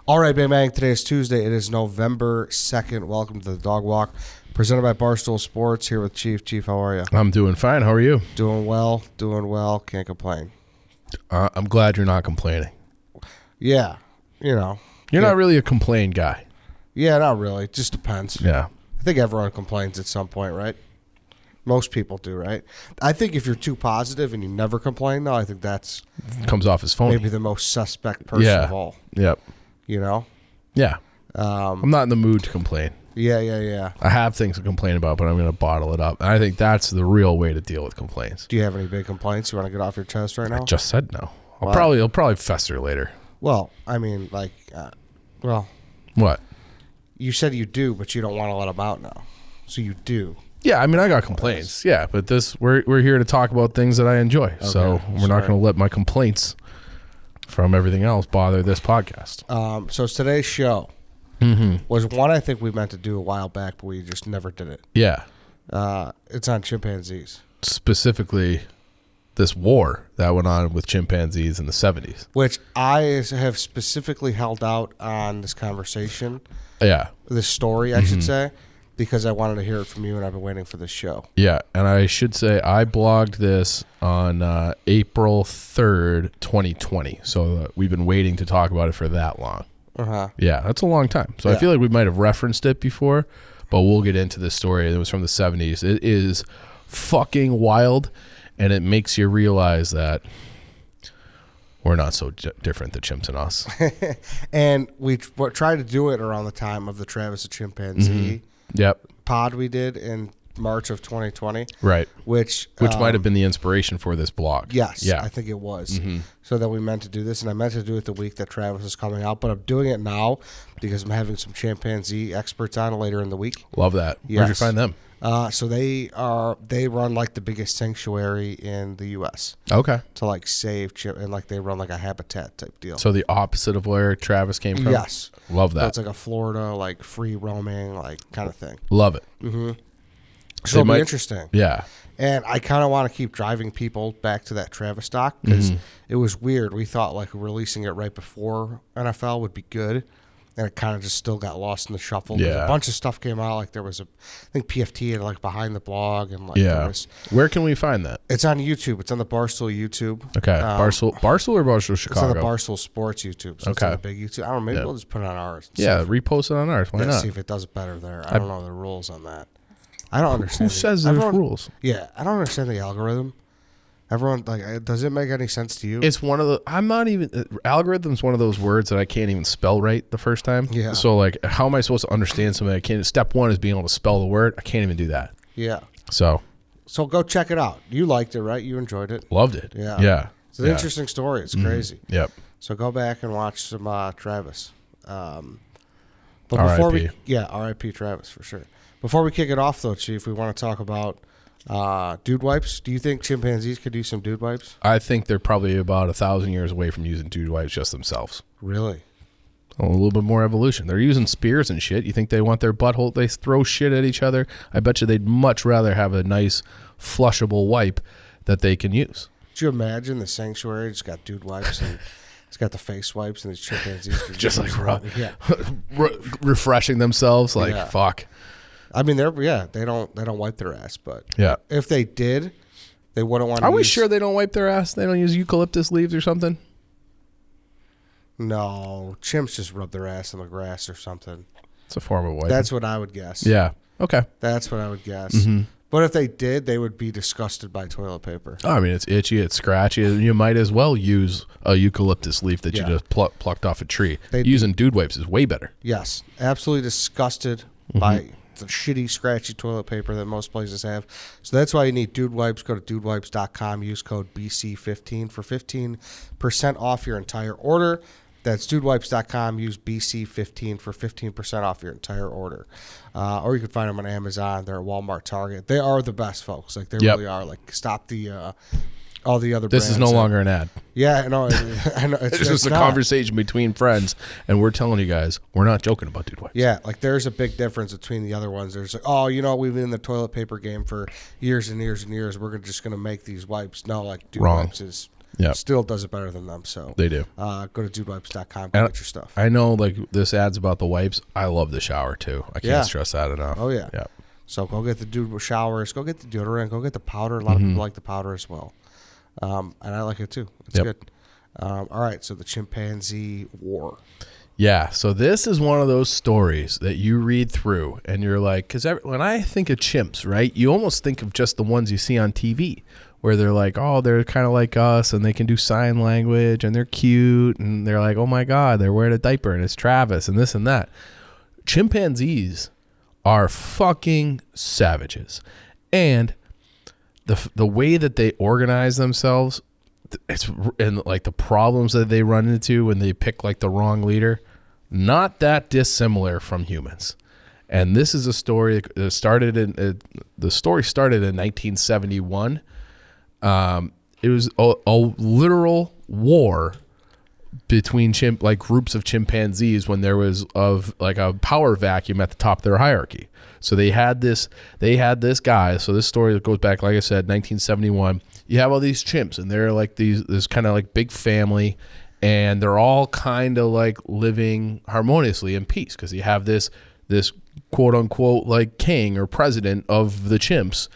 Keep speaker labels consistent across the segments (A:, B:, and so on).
A: All right, Bang Bang. Today is Tuesday. It is November 2nd. Welcome to the Dog Walk, presented by Barstool Sports. Here with Chief. Chief, how are you?
B: I'm doing fine. How are you?
A: Doing well. Can't complain.
B: I'm glad you're not complaining.
A: Yeah, you know.
B: You're not really a complain guy.
A: Yeah, not really. It just depends.
B: Yeah.
A: I think everyone complains at some point, right? Most people do, right? I think if you're too positive and you never complain, though, I think that's
B: Comes off as phony.
A: maybe the most suspect person of all.
B: Yep.
A: You know?
B: Yeah. I'm not in the mood to complain.
A: Yeah.
B: I have things to complain about, but I'm going to bottle it up. And I think that's the real way to deal with complaints.
A: Do you have any big complaints you want to get off your chest right now?
B: I just said no.
A: Wow.
B: I'll probably fester later.
A: Well, I mean, like,
B: What?
A: you said you do, but you don't want to let them out now. So you do.
B: Yeah, I mean, I got complaints. Yeah, but we're here to talk about things that I enjoy. So we're not going to let my complaints from everything else bother this podcast.
A: So today's show was one I think we meant to do a while back, but we just never did it.
B: Yeah.
A: It's on chimpanzees.
B: Specifically, this war that went on with chimpanzees in the 70s.
A: Which I have specifically held out on this conversation.
B: Yeah.
A: This story, I should say, because I wanted to hear it from you, and I've been waiting for this show.
B: Yeah, and I should say I blogged this on April 3rd, 2020. So we've been waiting to talk about it for that long. Yeah, that's a long time. So I feel like we might have referenced it before, but we'll get into this story. It was from the 70s. It is fucking wild, and it makes you realize that we're not so different, the chimps and us.
A: And we tried to do it around the time of the Travis the Chimpanzee pod we did in March of 2020.
B: Right.
A: Which
B: might have been the inspiration for this blog.
A: Yes,
B: yeah.
A: I think it was. So that we meant to do this, and I meant to do it the week that Travis is coming out, but I'm doing it now because I'm having some chimpanzee experts on later in the week.
B: Love that.
A: Yes.
B: Where'd you find them?
A: So they run like the biggest sanctuary in the U.S.
B: Okay.
A: To like save and like they run like a habitat type deal.
B: So the opposite of where Travis came from?
A: Yes.
B: Love that.
A: So it's like a Florida, like free roaming, like kind of thing.
B: Love it.
A: So it'll be interesting.
B: Yeah.
A: And I kind of want to keep driving people back to that Travis doc because it was weird. We thought like releasing it right before NFL would be good. And it kind of just still got lost in the shuffle.
B: Yeah.
A: A bunch of stuff came out. Like there was I think PFT had like behind the blog and like
B: Where can we find that?
A: It's on YouTube. It's on the Barstool YouTube.
B: Okay. Barstool or Barstool Chicago?
A: It's on the Barstool Sports YouTube. So it's on the big YouTube. I don't know. Maybe we'll just put it on ours.
B: Yeah, repost it on ours. Why not?
A: See if it does better there. I don't know the rules on that. I don't understand.
B: Who says there's rules?
A: Yeah, I don't understand the algorithm. Everyone, like, does it make any sense to you?
B: It's one of the, algorithm's one of those words that I can't even spell right the first time.
A: Yeah.
B: So, like, how am I supposed to understand something? Step one is being able to spell the word. I can't even do that.
A: Yeah.
B: So
A: go check it out. You liked it, right? You enjoyed it?
B: Loved it.
A: Yeah.
B: Yeah.
A: It's an interesting story. It's crazy.
B: Yep.
A: So go back and watch some Travis. But
B: before
A: R.I.P. Travis for sure. Before we kick it off, though, Chief, we want to talk about dude wipes. Do you think chimpanzees could do some dude wipes?
B: I think they're probably about 1,000 years away from using dude wipes just themselves.
A: Really?
B: A little bit more evolution. They're using spears and shit. You think they want their butthole? They throw shit at each other. I bet you they'd much rather have a nice flushable wipe that they can use.
A: Could you imagine the sanctuary just got dude wipes and it's got the face wipes and these chimpanzees
B: just like refreshing themselves? Like fuck.
A: I mean, they don't wipe their ass, but if they did, they wouldn't want to.
B: Are we sure they don't wipe their ass? They don't use eucalyptus leaves or something?
A: No, chimps just rub their ass in the grass or something.
B: It's a form of wiping.
A: That's what I would guess.
B: Yeah. Okay.
A: That's what I would guess. But if they did, they would be disgusted by toilet paper.
B: Oh, I mean, it's itchy, it's scratchy. You might as well use a eucalyptus leaf that you just plucked off a tree. Using dude wipes is way better.
A: Yes, absolutely disgusted by the shitty, scratchy toilet paper that most places have. So that's why you need dude wipes. Go to dudewipes.com. Use code BC15 for 15% off your entire order. That's dudewipes.com. Use BC15 for 15% off your entire order. Or you can find them on Amazon. They're at Walmart, Target. They are the best, folks. Like, they really are. Like, stop the all the other brands.
B: This is no longer an ad.
A: Yeah, no, I know.
B: It's just a conversation between friends, and we're telling you guys, we're not joking about dude wipes.
A: Yeah, like there's a big difference between the other ones. There's like, oh, you know, we've been in the toilet paper game for years and years and years. We're just going to make these wipes. No, like dude wipes is
B: Yep.
A: Still does it better than them. So
B: they do.
A: Go to dudewipes.com, get your stuff.
B: I know, like, this ad's about the wipes. I love the shower too. I can't stress that enough.
A: Oh yeah.
B: Yeah.
A: So go get the Dude showers. Go get the deodorant. Go get the powder. A lot of people like the powder as well, and I like it too. It's good. All right. So the Chimpanzee War.
B: Yeah, so this is one of those stories that you read through and you're like, because when I think of chimps, right, you almost think of just the ones you see on TV where they're like, oh, they're kind of like us and they can do sign language and they're cute and they're like, oh my God, they're wearing a diaper and it's Travis and this and that. Chimpanzees are fucking savages. And the way that they organize themselves, it's and like the problems that they run into when they pick like the wrong leader, not that dissimilar from humans. And this is a story that started in the story started in 1971. It was a literal war between groups of chimpanzees when there was like a power vacuum at the top of their hierarchy. So they had this guy. So this story goes back, like I said, 1971. You have all these chimps and they're like this kind of like big family, and they're all kind of like living harmoniously in peace because you have this quote unquote like king or president of the chimps,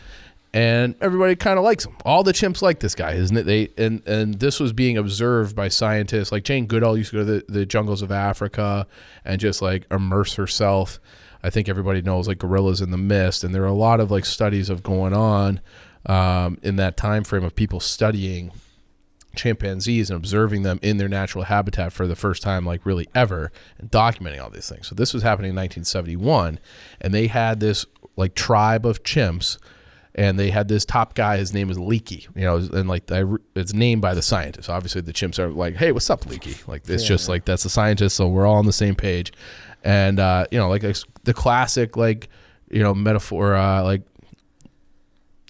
B: and everybody kind of likes him. All the chimps like this guy, isn't it? And this was being observed by scientists like Jane Goodall used to go to the jungles of Africa and just like immerse herself. I think everybody knows like Gorillas in the Mist, and there are a lot of like studies of going on in that time frame of people studying chimpanzees and observing them in their natural habitat for the first time, like really ever, and documenting all these things. So this was happening in 1971, and they had this like tribe of chimps, and they had this top guy. His name was Leaky, and like it's named by the scientists. Obviously, the chimps are like, "Hey, what's up, Leaky?" Like it's just like that's the scientist, so we're all on the same page. And like the classic like metaphor like.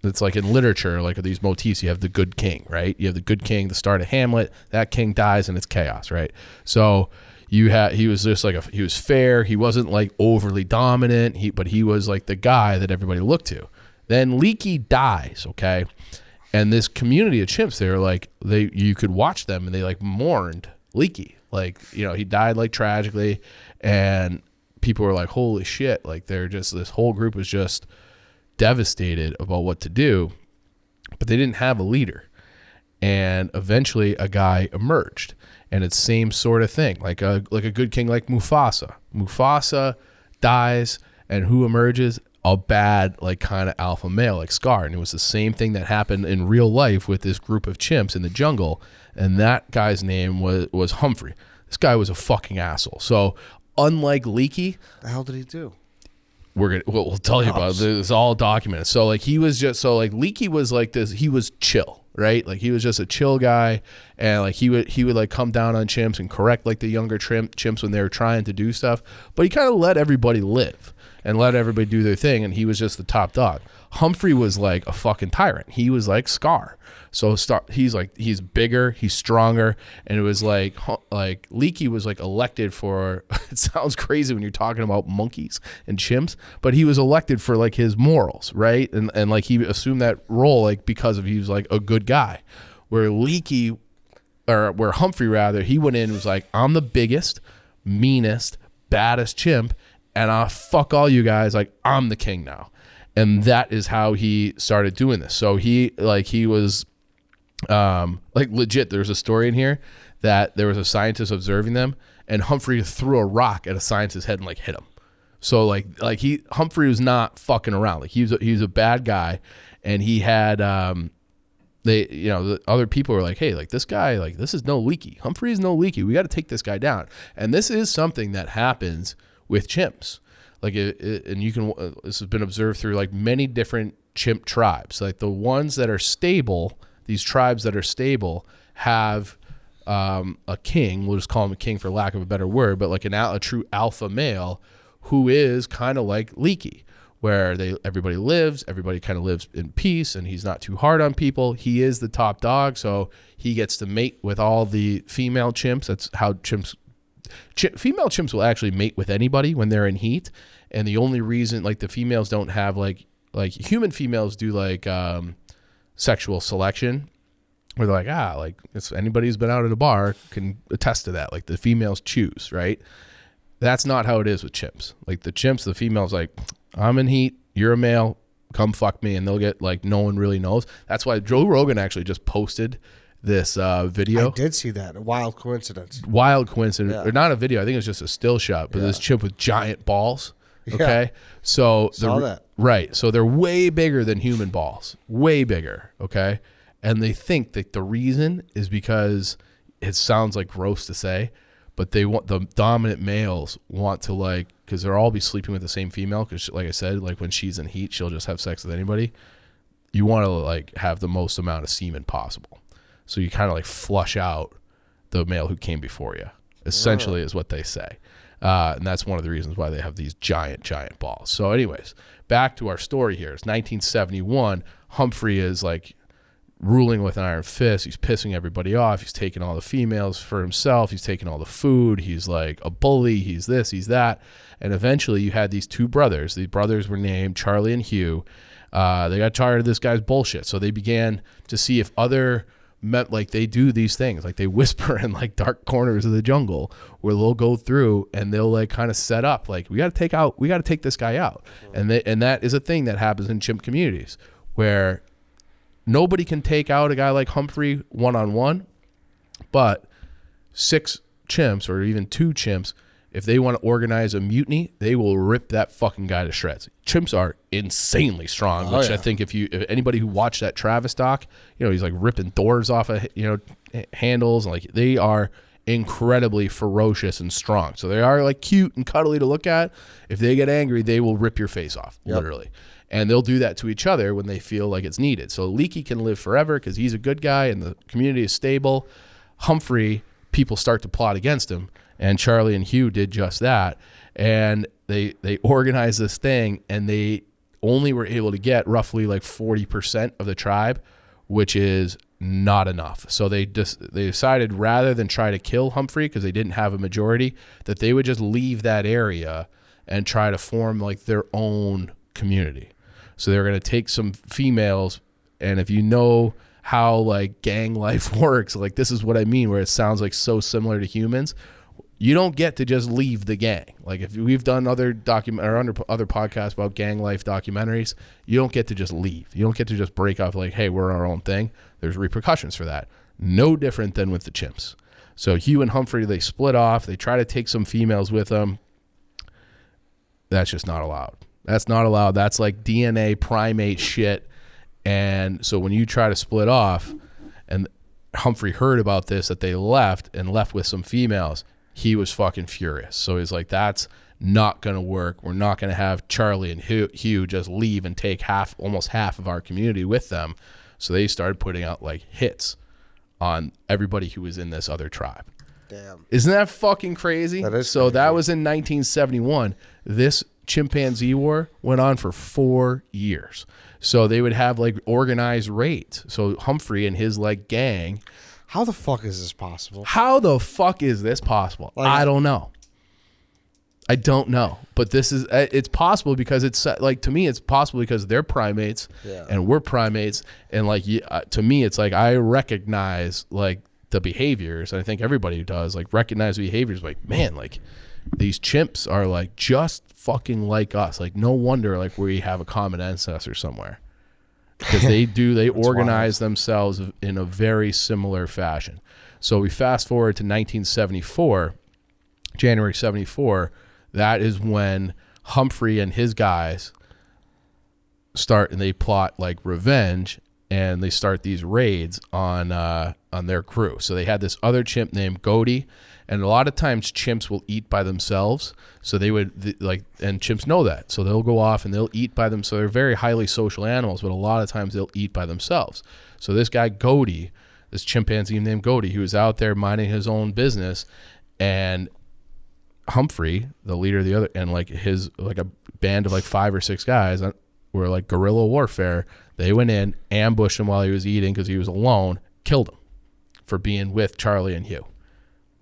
B: It's like in literature, like these motifs, you have the good king, right? You have the good king, the start of Hamlet. That king dies and it's chaos, right? So he was just like he was fair. He wasn't like overly dominant. But he was like the guy that everybody looked to. Then Leaky dies, okay? And this community of chimps, they were like you could watch them and they like mourned Leaky, like he died like tragically, and people were like, holy shit, like they're just this whole group was just devastated about what to do, but they didn't have a leader. And eventually a guy emerged, and it's same sort of thing, like a good king like Mufasa dies, and who emerges? A bad like kind of alpha male like Scar. And it was the same thing that happened in real life with this group of chimps in the jungle, and that guy's name was Humphrey. This guy was a fucking asshole. So unlike Leaky,
A: the hell did he do?
B: We'll tell you about it. It's all documented. So like Leaky was like this. He was chill, right? Like he was just a chill guy, and like he would like come down on chimps and correct like the younger chimps when they were trying to do stuff. But he kind of let everybody live and let everybody do their thing, and he was just the top dog. Humphrey was like a fucking tyrant. He was like Scar. So he's bigger, he's stronger, and it was like Leaky was like elected for. It sounds crazy when you're talking about monkeys and chimps, but he was elected for like his morals, right? And like he assumed that role like because he was like a good guy. Where Humphrey rather, he went in and was like, I'm the biggest, meanest, baddest chimp, and I'll fuck all you guys. Like I'm the king now. And that is how he started doing this. So he was like legit. There's a story in here that there was a scientist observing them, and Humphrey threw a rock at a scientist's head and like hit him. So Humphrey was not fucking around. Like he was a bad guy, and he had the other people were like, hey, like this guy, like this is no Leaky. Humphrey is no Leaky. We got to take this guy down. And this is something that happens with chimps. Like and you can this has been observed through like many different chimp tribes. Like the ones that are stable, these tribes that are stable have a king. We'll just call him a king for lack of a better word, but like a true alpha male who is kind of like Leaky, where everybody kind of lives in peace, and he's not too hard on people. He is the top dog, so he gets to mate with all the female chimps. That's how female chimps will actually mate with anybody when they're in heat, and the only reason like the females don't have like human females do like sexual selection, where they're like, it's anybody who's been out at a bar can attest to that. Like the females choose, right? That's not how it is with chimps. Like the chimps, the female's like, I'm in heat, you're a male, come fuck me, and they'll get like no one really knows. That's why Joe Rogan actually just posted this video.
A: I did see that. A wild coincidence.
B: Yeah. Or not a video. I think it was just a still shot. But this chimp with giant balls. Okay, so
A: saw that.
B: Right. So they're way bigger than human balls. Way bigger. Okay, and they think that the reason is because it sounds like gross to say, but they want the dominant males want to like, because they'll all be sleeping with the same female. Because like I said, like when she's in heat, she'll just have sex with anybody. You want to like have the most amount of semen possible. So you kind of like flush out the male who came before you, essentially is what they say. And that's one of the reasons why they have these giant balls. So anyways, back to our story here. It's 1971. Humphrey is like ruling with an iron fist. He's pissing everybody off. He's taking all the females for himself. He's taking all the food. He's like a bully. He's this, he's that. And eventually you had these two brothers. These brothers were named Charlie and Hugh. They got tired of this guy's bullshit. So they began to see if other like they do these things, like they whisper in like dark corners of the jungle where they'll go through and they'll like kind of set up like we got to take this guy out. And that is a thing that happens in chimp communities where nobody can take out a guy like Humphrey one-on-one, but 6 chimps or even 2 chimps, if they want to organize a mutiny, they will rip that fucking guy to shreds. Chimps are insanely strong, which I think if anybody who watched that Travis doc, he's like ripping doors off of, handles. And like they are incredibly ferocious and strong. So they are like cute and cuddly to look at. If they get angry, they will rip your face off, literally. And they'll do that to each other when they feel like it's needed. So Leaky can live forever because he's a good guy and the community is stable. Humphrey, people start to plot against him. And Charlie and Hugh did just that. And they organized this thing, and they only were able to get roughly like 40% of the tribe, which is not enough. So they decided rather than try to kill Humphrey because they didn't have a majority, that they would just leave that area and try to form like their own community. So they're going to take some females, and if you know how like gang life works, like this is what I mean, where it sounds like so similar to humans. You don't get to just leave the gang. Like if we've done other other podcasts about gang life documentaries, you don't get to just leave. You don't get to just break off like, hey, we're our own thing. There's repercussions for that. No different than with the chimps. So Hugh and Humphrey, they split off. They try to take some females with them. That's just not allowed. That's not allowed. That's like DNA primate shit. And so when you try to split off, and Humphrey heard about this, that they left with some females, he was fucking furious. So he's like, that's not going to work. We're not going to have Charlie and Hugh just leave and take almost half of our community with them. So they started putting out like hits on everybody who was in this other tribe.
A: Damn.
B: Isn't that fucking crazy?
A: That is
B: so
A: crazy.
B: That was in 1971. This chimpanzee war went on for 4 years. So they would have like organized raids. So Humphrey and his like gang.
A: How the fuck is this possible?
B: How the fuck is this possible?
A: Like,
B: I don't know. I don't know. But it's possible because it's like, to me, it's possible because they're primates and we're primates. And like, to me, it's like, I recognize like the behaviors. And I think everybody who does like recognize the behaviors like, man, like these chimps are like just fucking like us. Like no wonder like we have a common ancestor somewhere. Because they organize themselves in a very similar fashion. So we fast forward to 1974, January 74. That is when Humphrey and his guys start, and they plot like revenge, and they start these raids on their crew. So they had this other chimp named Goodall, and a lot of times chimps will eat by themselves. So they would and chimps know that. So they'll go off and they'll eat by them. So they're very highly social animals, but a lot of times they'll eat by themselves. So this guy Goodall, this chimpanzee named Goodall, he was out there minding his own business, and Humphrey, the leader of the other, and like his like a band of like 5 or 6 guys were like guerrilla warfare. They went in, ambushed him while he was eating because he was alone, killed him for being with Charlie and Hugh.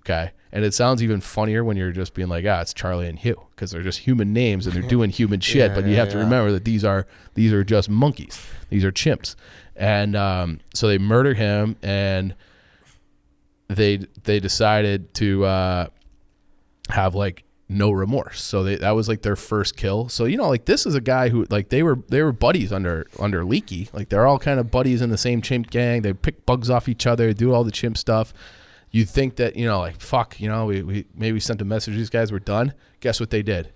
B: Okay. And it sounds even funnier when you're just being like, it's Charlie and Hugh, because they're just human names and they're doing human shit. But you have to remember that these are just monkeys. These are chimps. And so they murder him, and they decided to have like no remorse. So that was like their first kill. So, you know, like this is a guy who like they were buddies under Leaky. Like they're all kind of buddies in the same chimp gang. They pick bugs off each other, do all the chimp stuff. You'd think that, you know, like, fuck, you know, we maybe sent a message, these guys were done. Guess what they did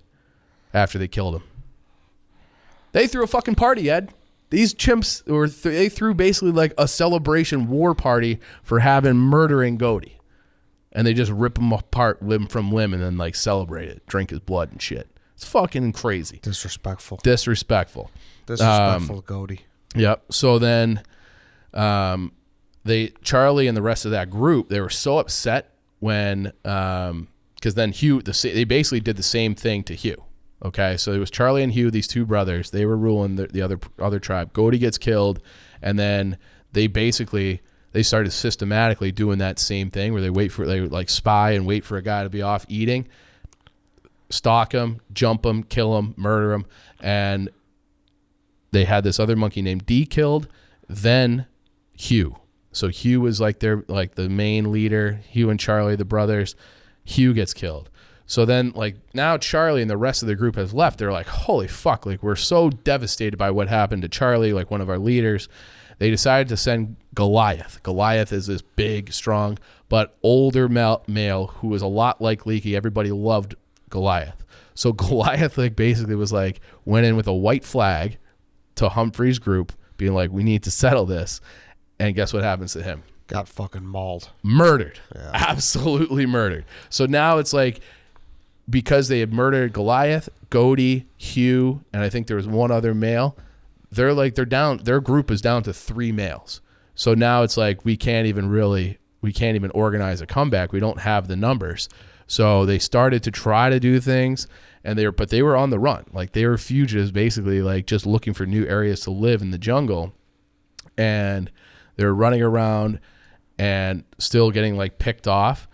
B: after they killed him? They threw a fucking party, Ed. These chimps, they threw basically like a celebration war party for murdering Goody. And they just rip him apart limb from limb and then like celebrate it, drink his blood and shit. It's fucking crazy.
A: Disrespectful.
B: Disrespectful
A: Goody.
B: Yep. So then Charlie and the rest of that group, they were so upset when, because then Hugh, they basically did the same thing to Hugh. Okay, so it was Charlie and Hugh, these two brothers. They were ruling the other tribe. Goody gets killed, and then they started systematically doing that same thing where they like spy and wait for a guy to be off eating, stalk him, jump him, kill him, murder him, and they had this other monkey named D killed, then Hugh. So Hugh was like the main leader. Hugh and Charlie, the brothers. Hugh gets killed. So then, like, now Charlie and the rest of the group has left. They're like, holy fuck, like, we're so devastated by what happened to Charlie, like one of our leaders. They decided to send Goliath. Goliath is this big, strong, but older male who was a lot like Leaky. Everybody loved Goliath. So Goliath, like, basically was like, went in with a white flag to Humphrey's group, being like, we need to settle this. And guess what happens to him?
A: Got fucking mauled.
B: Murdered. Yeah. Absolutely murdered. So now it's like, because they had murdered Goliath, Goody, Hugh, and I think there was one other male, they're down, their group is down to 3 males. So now it's like we can't even organize a comeback. We don't have the numbers. So they started to try to do things, but they were on the run. Like they were fugitives, basically, like just looking for new areas to live in the jungle. And they were running around and still getting like picked off.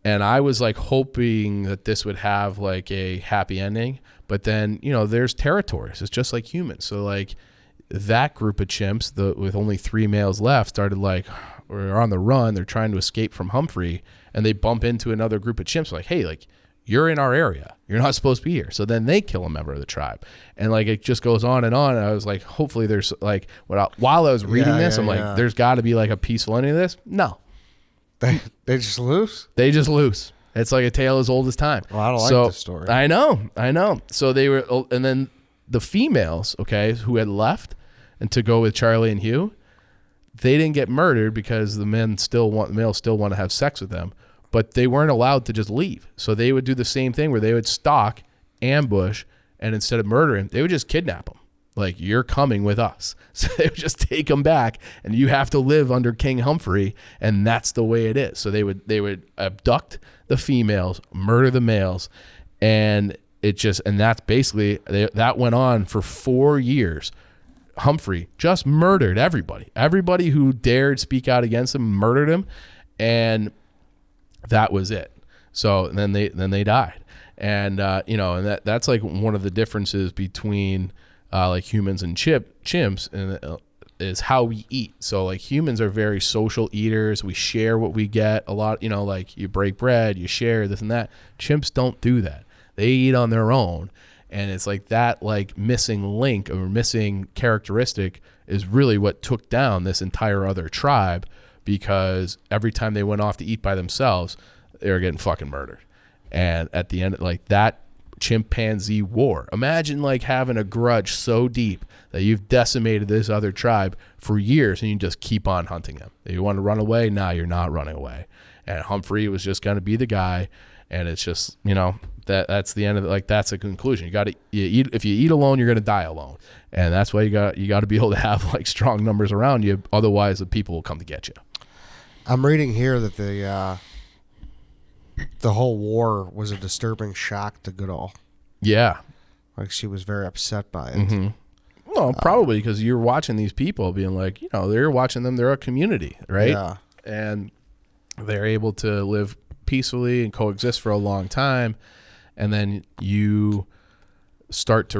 B: And I was like hoping that this would have like a happy ending, but then, you know, there's territories. It's just like humans. So like that group of chimps, with only 3 males left, started like, we're on the run. They're trying to escape from Humphrey, and they bump into another group of chimps like, hey, like you're in our area. You're not supposed to be here. So then they kill a member of the tribe. And like, it just goes on. And I was like, hopefully there's like, while I was reading this, I'm like, there's got to be like a peaceful ending to this. No.
A: They just lose?
B: They just lose. It's like a tale as old as time.
A: Well, I don't like this story.
B: I know. So they were, and then the females, okay, who had left and to go with Charlie and Hugh, they didn't get murdered because the males still want to have sex with them, but they weren't allowed to just leave. So they would do the same thing where they would stalk, ambush, and instead of murdering, they would just kidnap them. Like, you're coming with us. So they would just take them back, and you have to live under King Humphrey, and that's the way it is. So they would abduct the females, murder the males, and that's basically, that went on for 4 years. Humphrey just murdered everybody. Everybody who dared speak out against him, murdered him, and that was it. So then they died. And and that's like one of the differences between like humans and chimps, and is how we eat. So like humans are very social eaters. We share what we get a lot, like you break bread, you share this and that. Chimps don't do that. They eat on their own. And it's like that like missing link or missing characteristic is really what took down this entire other tribe, because every time they went off to eat by themselves, they were getting fucking murdered. And at the end, like that chimpanzee war, imagine like having a grudge so deep that you've decimated this other tribe for years and you just keep on hunting them. You want to run away? Nah, you're not running away. And Humphrey was just going to be the guy. And it's just, that's the end of it. Like, that's a conclusion. If you eat alone, you're going to die alone. And that's why you got to be able to have like strong numbers around you. Otherwise the people will come to get you. I'm
A: reading here that the whole war was a disturbing shock to Goodall.
B: Yeah.
A: Like, she was very upset by it.
B: Mm-hmm. Well, probably because you're watching these people being like, they're watching them. They're a community, right?
A: Yeah.
B: And they're able to live peacefully and coexist for a long time, and then you start to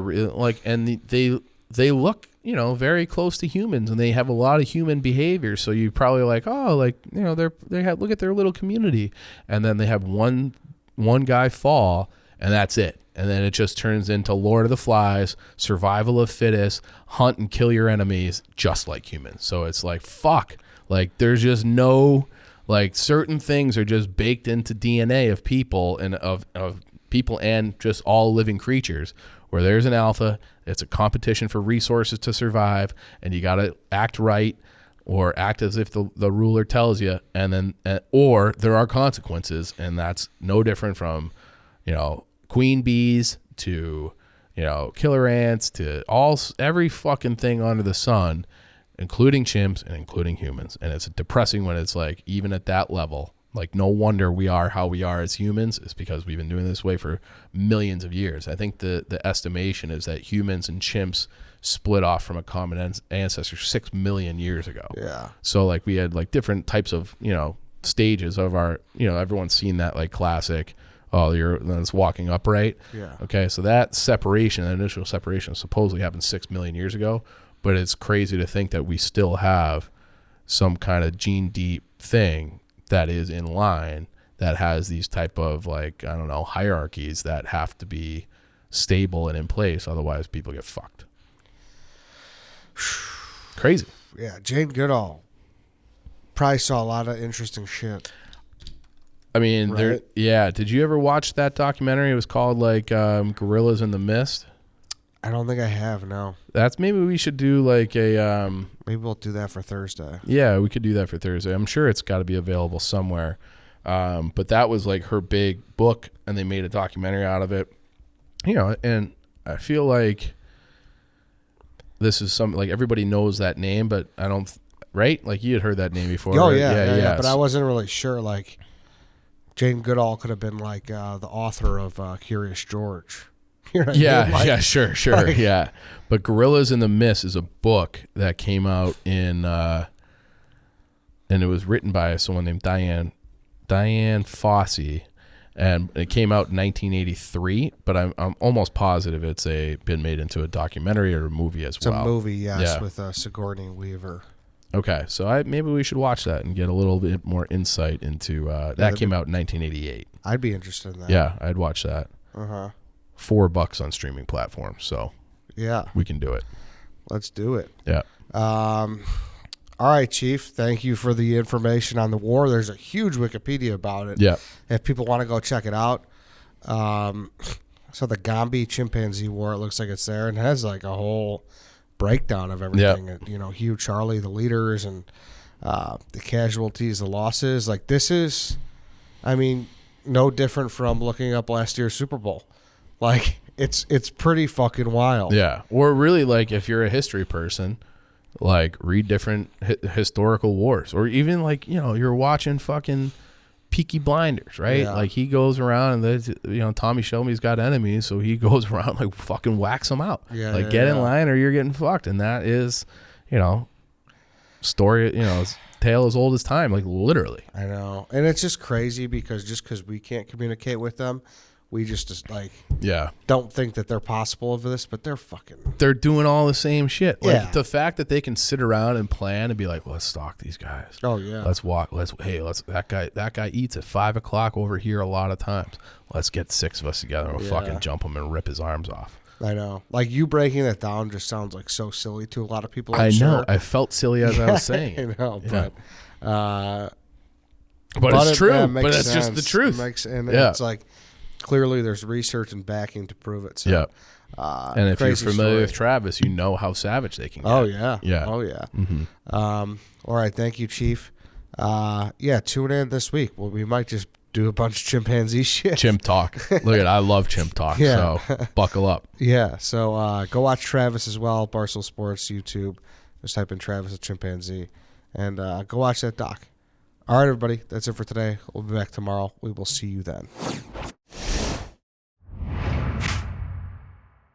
B: and they look, you know, very close to humans, and they have a lot of human behavior. So you probably like, oh, like, you know, they have, look at their little community, and then they have one guy fall, and that's it. And then it just turns into Lord of the Flies, survival of fittest, hunt and kill your enemies, just like humans. So it's like, fuck, like there's just no, like, certain things are just baked into DNA of people and of people and just all living creatures, where there's an alpha, it's a competition for resources to survive, and you got to act right or act as if the ruler tells you, and then or there are consequences, and that's no different from, you know, queen bees to, you know, killer ants to every fucking thing under the sun, including chimps and including humans. And it's depressing when it's like, even at that level, like, no wonder we are how we are as humans. It's because we've been doing this way for millions of years. I think the estimation is that humans and chimps split off from a common ancestor 6 million years ago.
A: Yeah.
B: So like we had like different types of, you know, stages of our, you know, everyone's seen that like classic, it's walking upright.
A: Yeah.
B: Okay. So that separation, that initial separation, supposedly happened 6 million years ago, but it's crazy to think that we still have some kind of gene deep thing that is in line that has these type of, like, I don't know, hierarchies that have to be stable and in place. Otherwise people get fucked. Crazy.
A: Yeah. Jane Goodall probably saw a lot of interesting shit.
B: I mean,
A: right?
B: Did you ever watch that documentary? It was called like Gorillas in the Mist.
A: I don't think I have, no.
B: That's, maybe we should do like a...
A: maybe we'll do that for Thursday.
B: Yeah, we could do that for Thursday. I'm sure it's got to be available somewhere. But that was like her big book, and they made a documentary out of it. You know, and I feel like this is something, like, everybody knows that name, but I don't... Right? Like, you had heard that name before.
A: Oh,
B: right?
A: Yeah. But I wasn't really sure, like... Jane Goodall could have been like the author of Curious George. You know what I mean? Like,
B: yeah, sure, like, yeah. But Gorillas in the Mist is a book that came out in, and it was written by someone named Diane Fossey, and it came out in 1983. But I'm almost positive it's been made into a documentary or a movie as well.
A: It's a movie, yes, with Sigourney Weaver.
B: Okay, so maybe we should watch that and get a little bit more insight into that. Came out in 1988.
A: I'd be interested in that.
B: Yeah, I'd watch that.
A: $4
B: on streaming platforms, so
A: yeah,
B: we can do it.
A: Let's do it.
B: Yeah.
A: All right, Chief. Thank you for the information on the war. There's a huge Wikipedia about it.
B: Yeah.
A: If people want to go check it out, so the Great Chimpanzee War, it looks like it's there, and it has like a whole breakdown of everything.
B: Yep.
A: You know, Hugh, Charlie, the leaders, and the casualties, the losses. Like, this is, I mean, no different from looking up last year's Super Bowl. Like, it's pretty fucking wild.
B: Yeah. Or really, like, if you're a history person, like, read different historical wars, or even, like, you know, you're watching fucking Peaky Blinders, right?
A: Yeah.
B: Like, he goes around and you know, Tommy Shelby's got enemies, so he goes around like fucking whacks them out.
A: Yeah,
B: like, get in line or you're getting fucked. And that is, you know, story, you know, tale as old as time, like, literally.
A: I know. And it's just crazy because we can't communicate with them, we just like don't think that they're possible of this, but they're doing all the same shit. Like, the fact that they can sit around and plan and be like, well, let's stalk these guys. Oh yeah.
B: Let's walk. That guy eats at 5 o'clock over here a lot of times. Let's get 6 of us together and we'll fucking jump him and rip his arms off.
A: I know. Like, you breaking that down just sounds like so silly to a lot of people.
B: I know. I felt silly as I was saying.
A: I know,
B: but it's true. But it's just the truth.
A: It's like, clearly there's research and backing to prove it. So,
B: yeah. And if you're familiar with Travis, you know how savage they can get.
A: Oh yeah.
B: Yeah.
A: Oh yeah.
B: Mm-hmm.
A: All right. Thank you, Chief. Tune in this week. Well, we might just do a bunch of chimpanzee shit.
B: Chimp talk. Look I love chimp talk. So buckle up.
A: Yeah. So go watch Travis as well. Barstool Sports, YouTube. Just type in Travis the Chimpanzee, and go watch that doc. All right, everybody. That's it for today. We'll be back tomorrow. We will see you then.